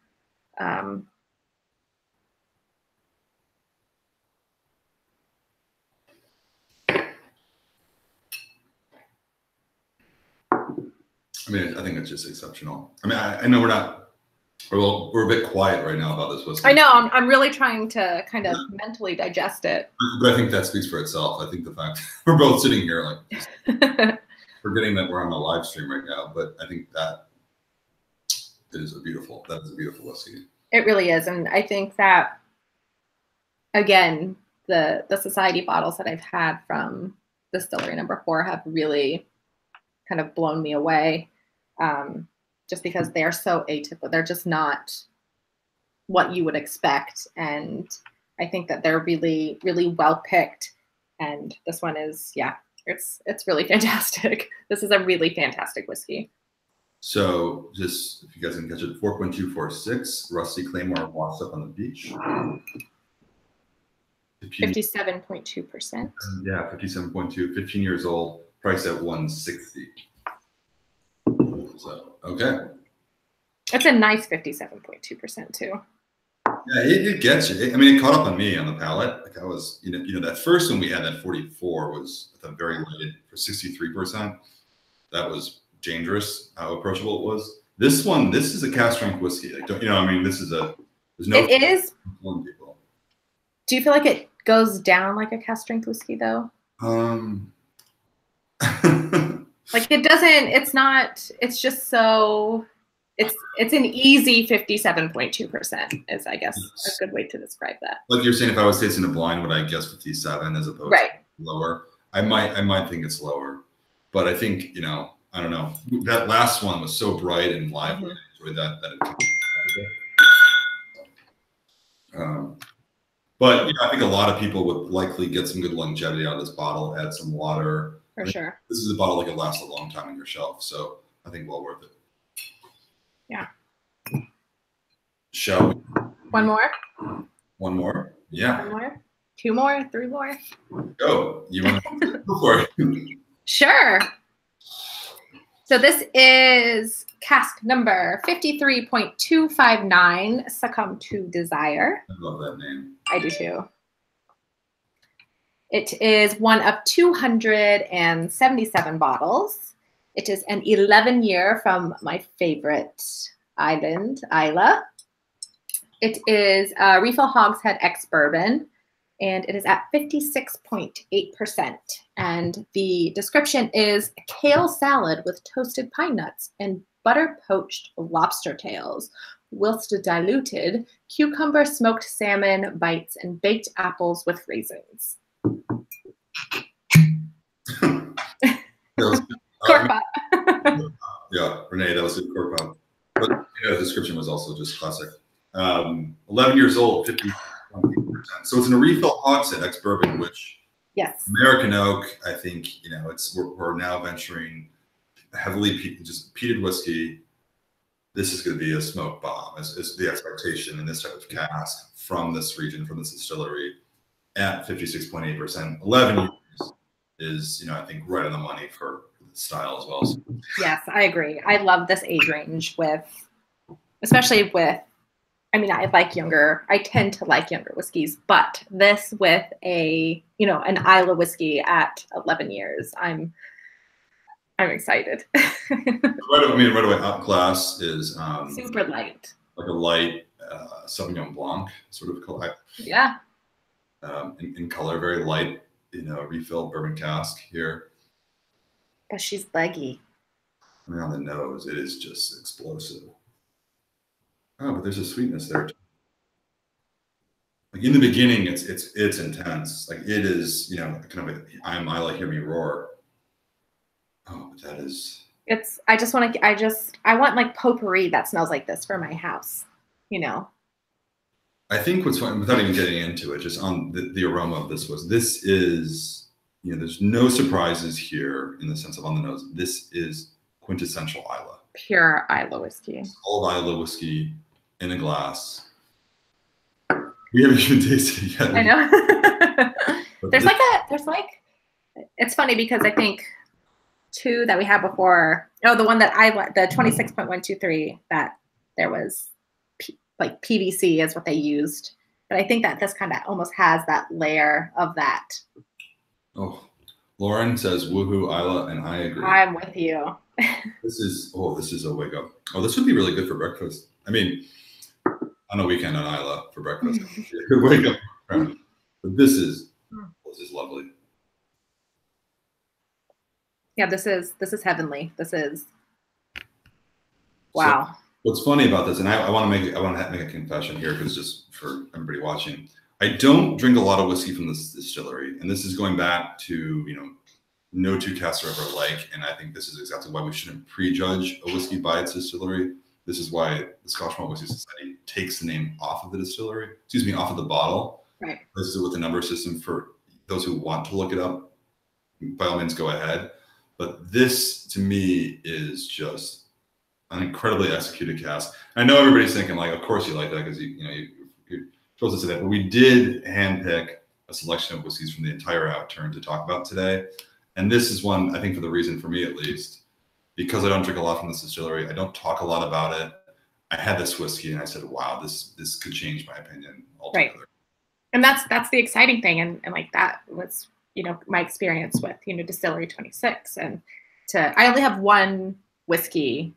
I mean, I think it's just exceptional. I mean, I know we're a bit quiet right now about this whiskey. I know. I'm really trying to kind of mentally digest it. But I think that speaks for itself. I think the fact we're both sitting here like forgetting that we're on a live stream right now, but I think that is a beautiful whiskey. It really is, and I think that again, the society bottles that I've had from distillery number 4 have really kind of blown me away. Just because they are so atypical. They're just not what you would expect. And I think that they're really, really well picked. And this one is, yeah, it's really fantastic. This is a really fantastic whiskey. So just, if you guys can catch it, 4.246, Rusty Claymore washed up on the beach. 57.2%. Yeah, 57.2, 15 years old, priced at $160. So, okay. It's a nice 57.2% too. Yeah, it gets you. I mean, it caught up on me on the palate. Like I was, you know, that first one we had, that 44 was at the very late for 63%. That was dangerous how approachable it was. This one, this is a cask strength whiskey. Like, don't, you know, I mean, this is there's no. It is. People. Do you feel like it goes down like a cask strength whiskey though? Like it doesn't, it's not, it's just so, it's an easy 57.2% is, I guess, a good way to describe that. Like you're saying, if I was tasting a blind, would I guess 57 as opposed to lower? I might think it's lower, but I think, you know, I don't know. That last one was so bright and lively. I enjoyed that but you know, I think a lot of people would likely get some good longevity out of this bottle, add some water. For sure. This is a bottle that could last a long time on your shelf, so I think well worth it. Yeah. Shall we? One more? One more? Yeah. One more? 2 more? 3 more? Go. You want to go for it? Sure. So this is cask number 53.259, Succumb to Desire. I love that name. I do too. It is one of 277 bottles. It is an 11-year from my favorite island, Isla. It is a refill hogshead ex-bourbon, and it is at 56.8%. And the description is a kale salad with toasted pine nuts and butter poached lobster tails, whilst diluted cucumber smoked salmon bites and baked apples with raisins. Cork pop. Yeah, Renee, that was a cork pop. But yeah, the description was also just classic. 11 years old, 50%. So it's in a refill hogshead ex-bourbon, which American oak, I think, you know, we're now venturing heavily just peated whiskey. This is going to be a smoke bomb, is the expectation in this type of cask from this region, from this distillery, at 56.8%. 11 years is, you know, I think right on the money for the style as well. So. Yes, I agree. I love this age range especially with, I mean, I tend to like younger whiskeys, but this with an Isla whiskey at 11 years, I'm excited. right away, outclass is super light, like a light Sauvignon Blanc sort of color. Yeah. In color, very light, you know, refilled bourbon cask here. But she's leggy. I mean, on the nose, it is just explosive. Oh, but there's a sweetness there too. Like in the beginning, it's intense. Like it is, you know, kind of I'm Isla, hear me roar. Oh, but that is. I want like potpourri that smells like this for my house, you know. I think what's fun, without even getting into it, just on the aroma of this is, there's no surprises here in the sense of on the nose. This is quintessential Islay. Pure Islay whiskey. All of Islay whiskey in a glass. We haven't even tasted it yet. I know. there's like, it's funny because I think two that we had before, the one that the 26.123, that there was like PVC is what they used. But I think that this kind of almost has that layer of that. Oh, Lauren says woohoo Islay, and I agree. I'm with you. This is a wake up. Oh, this would be really good for breakfast. I mean, on a weekend on Islay for breakfast. Wake up. But this is lovely. Yeah, this is heavenly. This is wow. So, what's funny about this, and I want to make a confession here, because just for everybody watching, I don't drink a lot of whiskey from this distillery, and this is going back to no two casks are ever alike, and I think this is exactly why we shouldn't prejudge a whiskey by its distillery. This is why the Scotch Malt Whisky Society takes the name off of the distillery, off of the bottle. Right. This is with the number system for those who want to look it up. By all means, go ahead. But this, to me, is just an incredibly executed cask. I know everybody's thinking, like, of course you like that because you're supposed to say that. But we did handpick a selection of whiskeys from the entire Outturn to talk about today. And this is one, I think, for the reason, for me at least, because I don't drink a lot from this distillery, I don't talk a lot about it. I had this whiskey and I said, wow, this could change my opinion altogether. Right. And that's the exciting thing. And like that was, my experience with, Distillery 26. And I only have one whiskey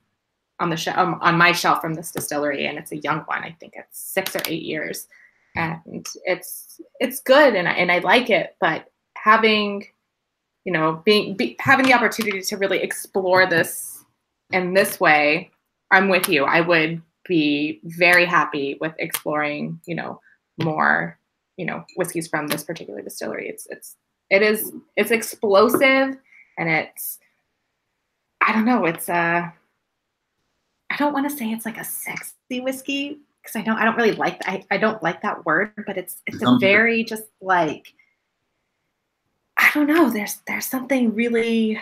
on the on my shelf from this distillery, and it's a young one. I think it's 6 or 8 years, and it's good, and I like it. But having, having the opportunity to really explore this in this way, I'm with you. I would be very happy with exploring, more, whiskeys from this particular distillery. It's explosive, and I don't know, I don't want to say it's like a sexy whiskey, because I don't really like that. I don't like that word, but it's a very just like, I don't know. There's something really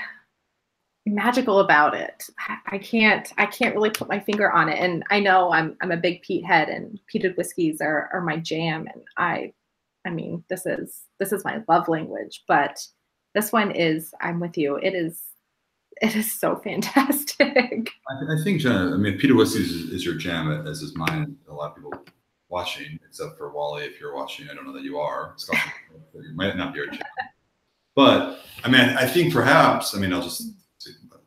magical about it. I can't really put my finger on it. And I know I'm a big peat head, and peated whiskeys are my jam. And I mean, this is my love language. But this one is, I'm with you. It is so fantastic. I think, Jenna, peated whiskeys is your jam, as is mine. A lot of people watching, except for Wally, if you're watching. I don't know that you are. You might not be your jam. But I think perhaps, I'll just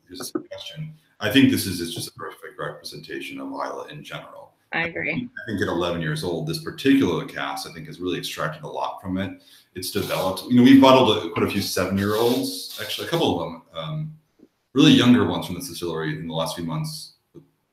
here's a suggestion. I think this is just a perfect representation of Islay in general. I agree. I think at 11 years old, this particular cask, I think, has really extracted a lot from it. It's developed. We bottled quite a few 7-year-olds, actually, a couple of them, really younger ones from this distillery in the last few months.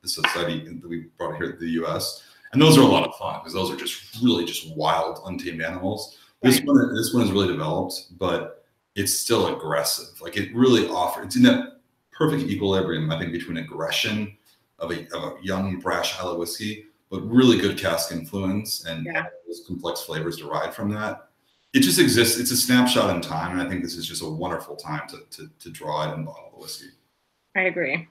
The society that we brought here to the U.S. And those are a lot of fun, because those are just wild, untamed animals. Right. This one is really developed, but it's still aggressive. Like, it really it's in that perfect equilibrium, I think, between aggression of a young, brash Islay whiskey, but really good cask influence and those complex flavors derived from that. It just exists. It's a snapshot in time, and I think this is just a wonderful time to draw it and bottle the whiskey. I agree.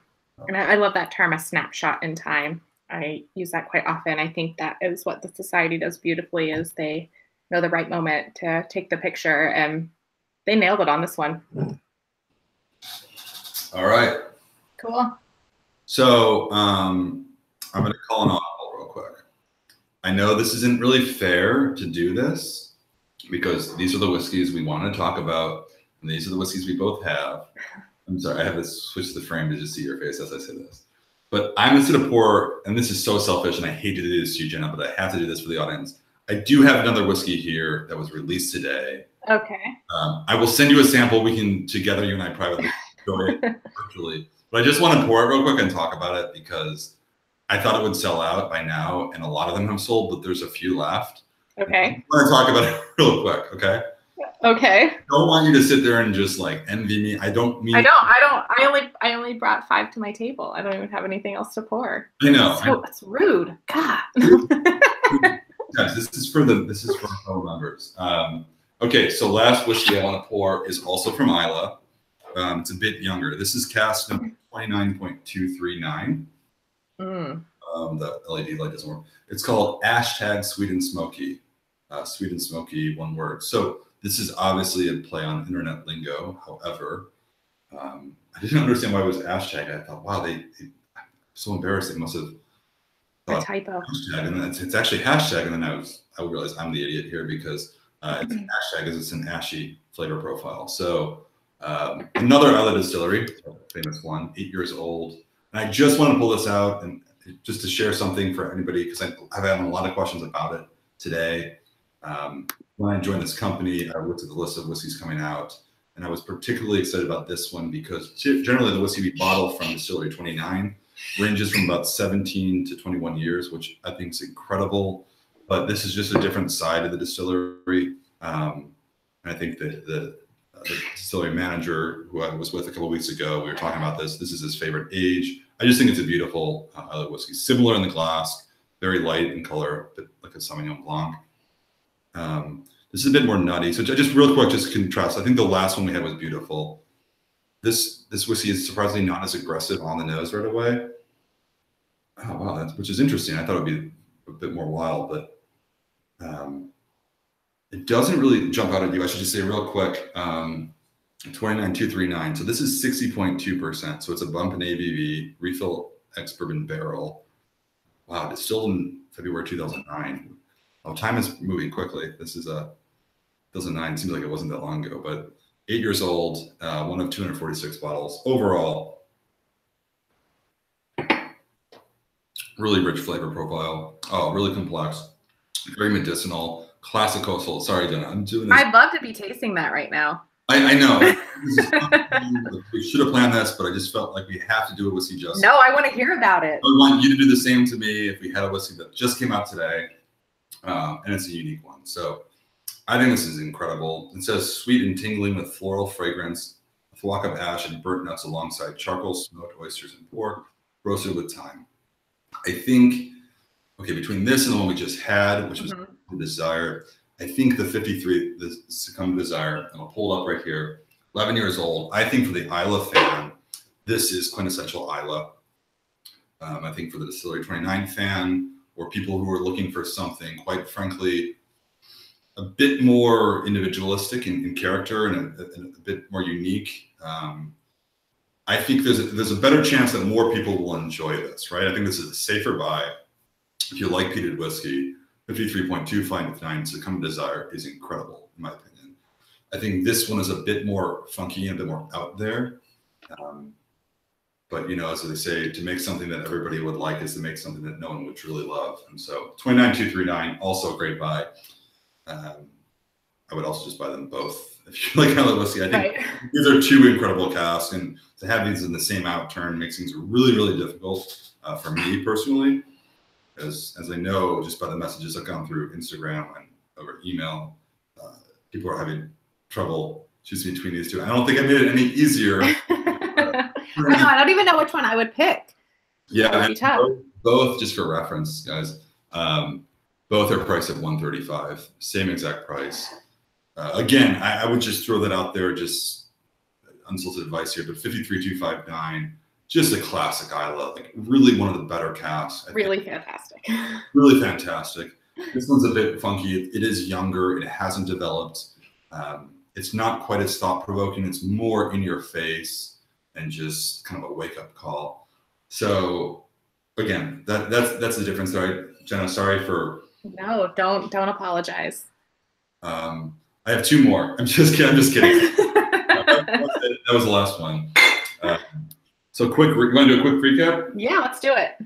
And I love that term, a snapshot in time. I use that quite often. I think that is what the society does beautifully, is they know the right moment to take the picture, and they nailed it on this one. All right. Cool. So I'm going to call an audible real quick. I know this isn't really fair to do this, because these are the whiskeys we want to talk about, and these are the whiskeys we both have. I'm sorry, I have to switch the frame to just see your face as I say this. But I'm just going to pour, and this is so selfish, and I hate to do this to you, Jenna, but I have to do this for the audience. I do have another whiskey here that was released today. Okay. I will send you a sample. We can, together, you and I privately enjoy it virtually. But I just want to pour it real quick and talk about it, because I thought it would sell out by now, and a lot of them have sold, but there's a few left. Okay. I want to talk about it real quick, okay? Okay. I don't want you to sit there and just like envy me. I don't mean. I only brought 5 to my table. I don't even have anything else to pour. I know. It's rude. God. Guys, this is for fellow members. Okay, so last whiskey I want to pour is also from Islay. It's a bit younger. This is cask number 29.239. The LED light doesn't work. It's called Sweet and Smoky. Sweet and Smoky, one word. So this is obviously a play on internet lingo. However, I didn't understand why it was hashtag. I thought, wow, they so embarrassed. They must have a typo. Hashtag, and then it's actually hashtag. And then I realized I'm the idiot here because it's hashtag because it's an ashy flavor profile. So another Islay distillery, famous one, 8 years old. And I just want to pull this out and just to share something for anybody because I've had a lot of questions about it today. When I joined this company, I looked at the list of whiskeys coming out, and I was particularly excited about this one because generally the whiskey we bottle from Distillery 29 ranges from about 17 to 21 years, which I think is incredible. But this is just a different side of the distillery. And I think that the distillery manager who I was with a couple of weeks ago, we were talking about this. This is his favorite age. I just think it's a beautiful Islay whiskey, similar in the glass, very light in color, but like a Sauvignon Blanc. This is a bit more nutty. So just real quick, just contrast. I think the last one we had was beautiful. This whiskey is surprisingly not as aggressive on the nose right away. Oh wow, which is interesting. I thought it would be a bit more wild, but it doesn't really jump out at you. I should just say real quick, 29.239. So this is 60.2%. So it's a bump in ABV, refill ex-bourbon barrel. Wow, distilled in February 2009. Oh, time is moving quickly. This is 2009. It seems like it wasn't that long ago, but 8 years old, one of 246 bottles. Overall, really rich flavor profile. Oh, really complex, very medicinal, classic coastal. Sorry, Jenna, I'm doing this. I'd love to be tasting that right now. I know. We should have planned this, but I just felt like we have to do a whiskey justice. No, I want to hear about it. I want you to do the same to me if we had a whiskey that just came out today, and it's a unique one. So I think this is incredible. It says sweet and tingling with floral fragrance, a flock of ash and burnt nuts alongside charcoal, smoked oysters, and pork, roasted with thyme. I think, okay, between this and the one we just had, which was the Desire, I think the 53, the Succumb Desire, and I'll pull it up right here, 11 years old. I think for the Islay fan, this is quintessential Islay. I think for the Distillery 29 fan, or people who are looking for something, quite frankly, a bit more individualistic in character and a bit more unique. I think there's a better chance that more people will enjoy this, right? I think this is a safer buy. If you like peated whiskey, 53.259 Succumb Desire is incredible, in my opinion. I think this one is a bit more funky and a bit more out there. But, you know, as they say, to make something that everybody would like is to make something that no one would truly love. And so 29.239, also a great buy. I would also just buy them both if you like Islay whiskey. I think these are two incredible casks, and to have these in the same outturn makes things really, really difficult for me personally. As I know, just by the messages I've gone through Instagram and over email, people are having trouble choosing between these two. I don't think I made it any easier. I don't even know which one I would pick. Yeah, and both, just for reference, guys, both are priced at $135, same exact price. Again, I would just throw that out there, just unsolicited advice here, but 53.259. Just a classic Islay, like really one of the better casks. Really fantastic. Really fantastic. This one's a bit funky. It is younger. It hasn't developed. It's not quite as thought-provoking. It's more in your face and just kind of a wake-up call. So again, that's the difference there. Jenna, sorry for. No, don't apologize. I have two more. I'm just kidding. That was the last one. So quick, you want to do a quick recap? Yeah, let's do it.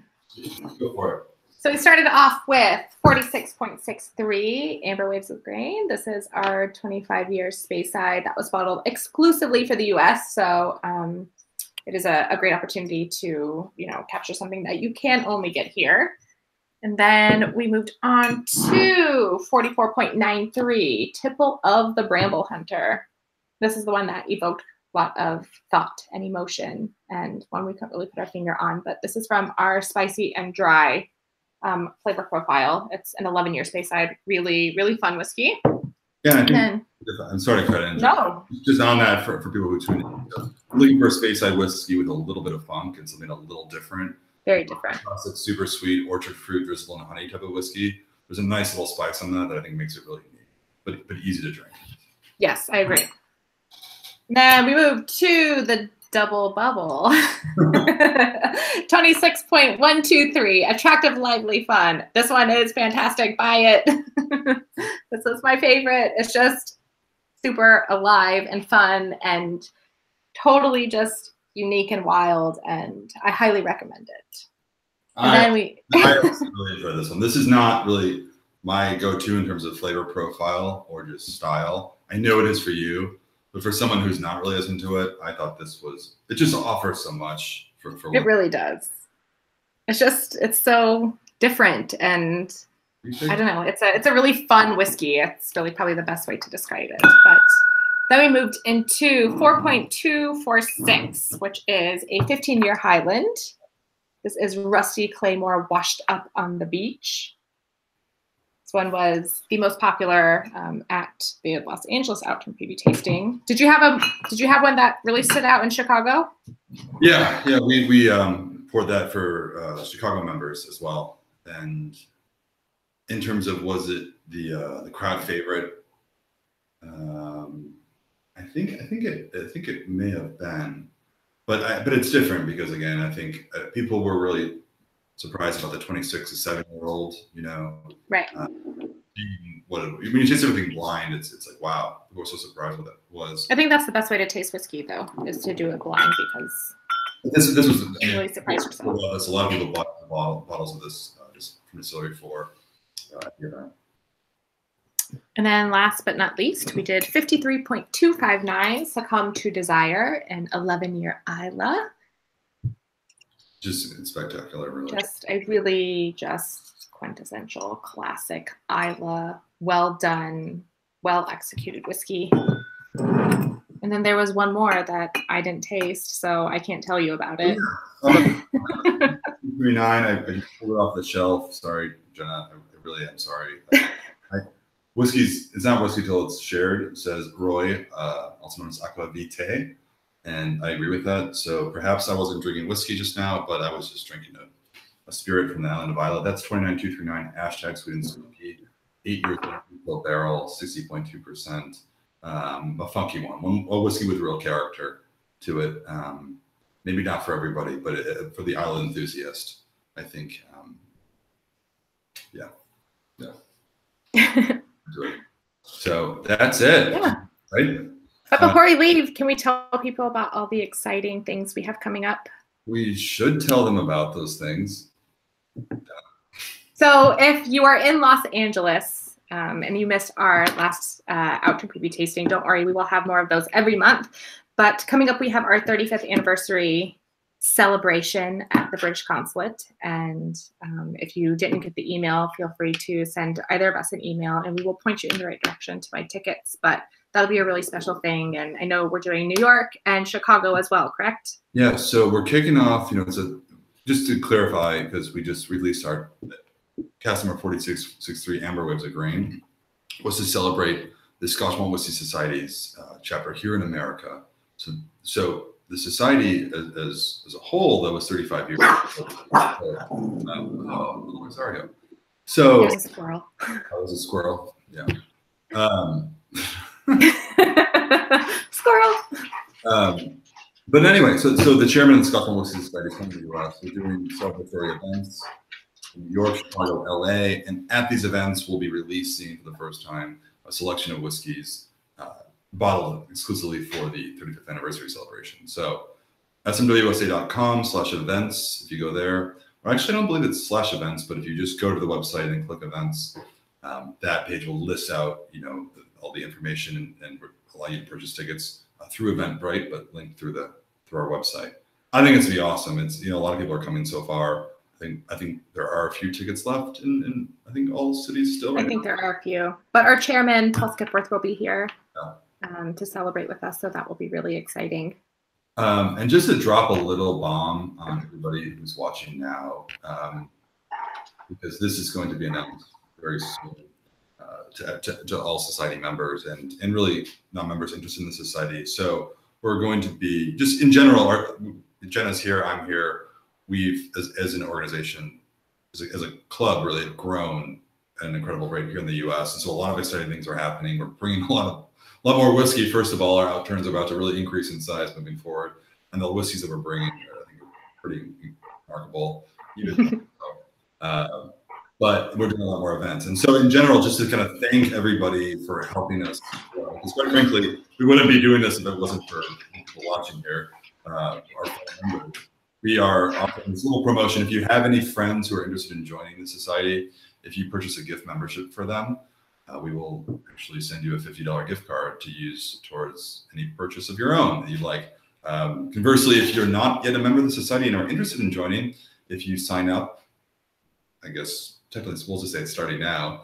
Go for it. So we started off with 46.63 Amber Waves of Grain. This is our 25-year Speyside that was bottled exclusively for the U.S. So it is a great opportunity to, you know, capture something that you can only get here. And then we moved on to 44.93 Tipple of the Bramble Hunter. This is the one that evoked a lot of thought and emotion, and one we couldn't really put our finger on, but this is from our spicy and dry flavor profile. It's an 11-year Speyside, really, really fun whiskey. Yeah, I think I'm sorry to cut in. No. Just on that for people who tune in. Looking for a Speyside whiskey with a little bit of funk and something a little different. Very different. Classic, super sweet orchard fruit, drizzle, and honey type of whiskey. There's a nice little spice on that I think makes it really unique, but easy to drink. Yes, I agree. Then we move to the double bubble. 26.123, attractive, lively, fun. This one is fantastic. Buy it. This is my favorite. It's just super alive and fun and totally just unique and wild, and I highly recommend it. And I also really enjoy this one. This is not really my go-to in terms of flavor profile or just style. I know it is for you, but for someone who's not really as into it, I thought it just offers so much for it really does. It's so different, and I don't know. It's a really fun whiskey. It's really probably the best way to describe it. But then we moved into 4.246, which is a 15-year Highland. This is Rusty Claymore washed up on the beach. This one was the most popular at the Los Angeles Outturn PB tasting. Did you have one that really stood out in Chicago? Yeah, we poured that for Chicago members as well. And in terms of was it the crowd favorite? I think it may have been, but it's different because again, I think people were really surprised about the 26 to 7-year-old. Right. When you taste everything blind, it's like wow, people were so surprised what it was. I think that's the best way to taste whiskey, though, is to do it blind because this was really surprised yourself. A lot of people bought bottles of this just from distillery for the event. And then last but not least, we did 53.259 Succumb to Desire, an 11-year Isla. Just spectacular, really. Just quintessential classic Isla, well done, well executed whiskey. And then there was one more that I didn't taste, so I can't tell you about it. 39, I pulled it off the shelf. Sorry, Jenna, I really am sorry. It's not whiskey till it's shared. It says Roy, also known as Aqua Vitae, and I agree with that. So perhaps I wasn't drinking whiskey just now, but I was just drinking a spirit from the island of Isla. That's 29239 # sweet and smoky, 8 years old barrel, 60.2%. A funky one, a whiskey with real character to it. Maybe not for everybody, but for the Isla enthusiast, I think. Yeah. So that's it. Yeah. Right? But before we leave, can we tell people about all the exciting things we have coming up? We should tell them about those things. So if you are in Los Angeles and you missed our last Outturn PB tasting, don't worry, we will have more of those every month. But coming up, we have our 35th anniversary celebration at the British Consulate. And if you didn't get the email, feel free to send either of us an email and we will point you in the right direction to buy tickets. But that'll be a really special thing. And I know we're doing New York and Chicago as well, correct? Yeah, so we're kicking off, just to clarify, because we just released our cast number 4663 Amber Waves of Grain, was to celebrate the Scotch Malt Whisky Society's chapter here in America. So the society as a whole, that was 35 years ago. Sorry. So there's a squirrel. That was a squirrel. Yeah. Squirrel. But anyway, so the chairman of the Scotch Malt Whisky Society is coming to the U.S. We're doing celebratory events in New York, Chicago, LA, and at these events, we'll be releasing for the first time a selection of whiskeys bottled exclusively for the 35th anniversary celebration. So smwsa.com/events, if you go there, or actually I don't believe it's /events, but if you just go to the website and click events, that page will list out, all the information and allow you to purchase tickets through Eventbrite, but linked through our website. I think it's gonna be awesome. It's, a lot of people are coming so far. I think there are a few tickets left in I think all cities still. Right? I think there are a few, but our chairman, Paul Skipworth, will be here to celebrate with us. So that will be really exciting. And just to drop a little bomb on everybody who's watching now, because this is going to be announced very soon. to all society members and really non-members interested in the society. So we're going to be, just in general, Jenna's here, I'm here. We've, as an organization, as a club, really have grown at an incredible rate here in the U.S. And so a lot of exciting things are happening. We're bringing a lot more whiskey. First of all, our Outturns are about to really increase in size moving forward. And the whiskeys that we're bringing, I think, are pretty remarkable. But we're doing a lot more events. And so in general, just to kind of thank everybody for helping us. Because quite frankly, we wouldn't be doing this if it wasn't for people watching here. Our members. We are offering this little promotion. If you have any friends who are interested in joining the society, if you purchase a gift membership for them, we will actually send you a $50 gift card to use towards any purchase of your own that you'd like. Conversely, if you're not yet a member of the society and are interested in joining, if you sign up, I guess technically it's supposed to say it's starting now,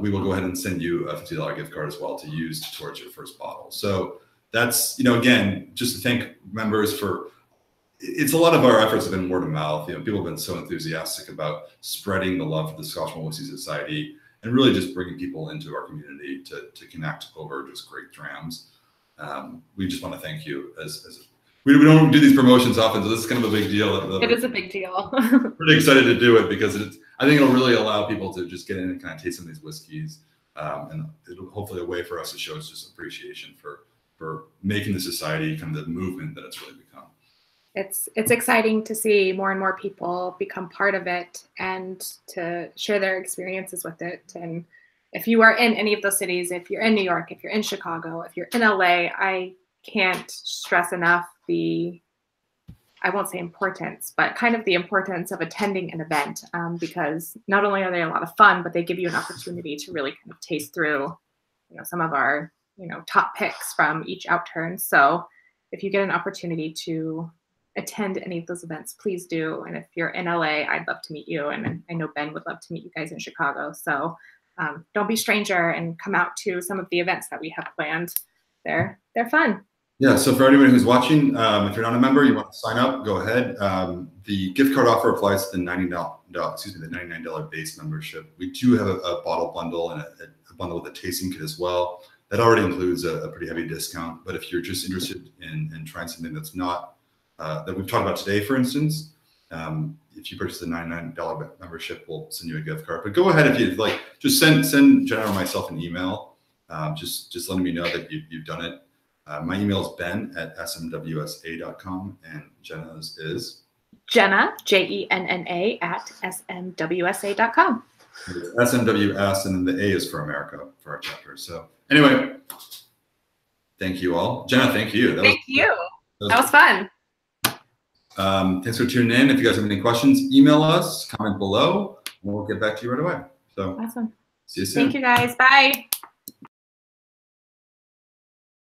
we will go ahead and send you a $50 gift card as well to use towards your first bottle. So that's, again, just to thank members for, it's a lot of our efforts have been word of mouth. People have been so enthusiastic about spreading the love for the Scotch Malt Whisky Society and really just bringing people into our community to connect over just great drams. We just want to thank you. We don't do these promotions often, so this is kind of a big deal. It is a big deal. Pretty excited to do it because I think it'll really allow people to just get in and kind of taste some of these whiskeys, and it'll hopefully a way for us to show just appreciation for making the society kind of the movement that it's really become. It's exciting to see more and more people become part of it and to share their experiences with it. And if you are in any of those cities, if you're in New York, if you're in Chicago, if you're in LA, I can't stress enough I won't say importance, but kind of the importance of attending an event, because not only are they a lot of fun, but they give you an opportunity to really kind of taste through, some of our, top picks from each Outturn. So if you get an opportunity to attend any of those events, please do. And if you're in LA, I'd love to meet you. And I know Ben would love to meet you guys in Chicago. So don't be a stranger and come out to some of the events that we have planned. They're fun. Yeah, so for anyone who's watching, if you're not a member, you want to sign up, go ahead. The gift card offer applies to the $99 base membership. We do have a bottle bundle and a bundle with a tasting kit as well. That already includes a pretty heavy discount. But if you're just interested in trying something that's not, that we've talked about today, for instance, if you purchase the $99 membership, we'll send you a gift card. But go ahead if you'd like, just send Jenna or myself an email, just letting me know that you've done it. My email is ben@smwsa.com and Jenna's is Jenna, Jenna @smwsa.com. SMWS, and then the A is for America for our chapter. So anyway, thank you all. Jenna, thank you. Thank you. That was fun. Thanks for tuning in. If you guys have any questions, email us, comment below, and we'll get back to you right away. So awesome. See you soon. Thank you guys. Bye.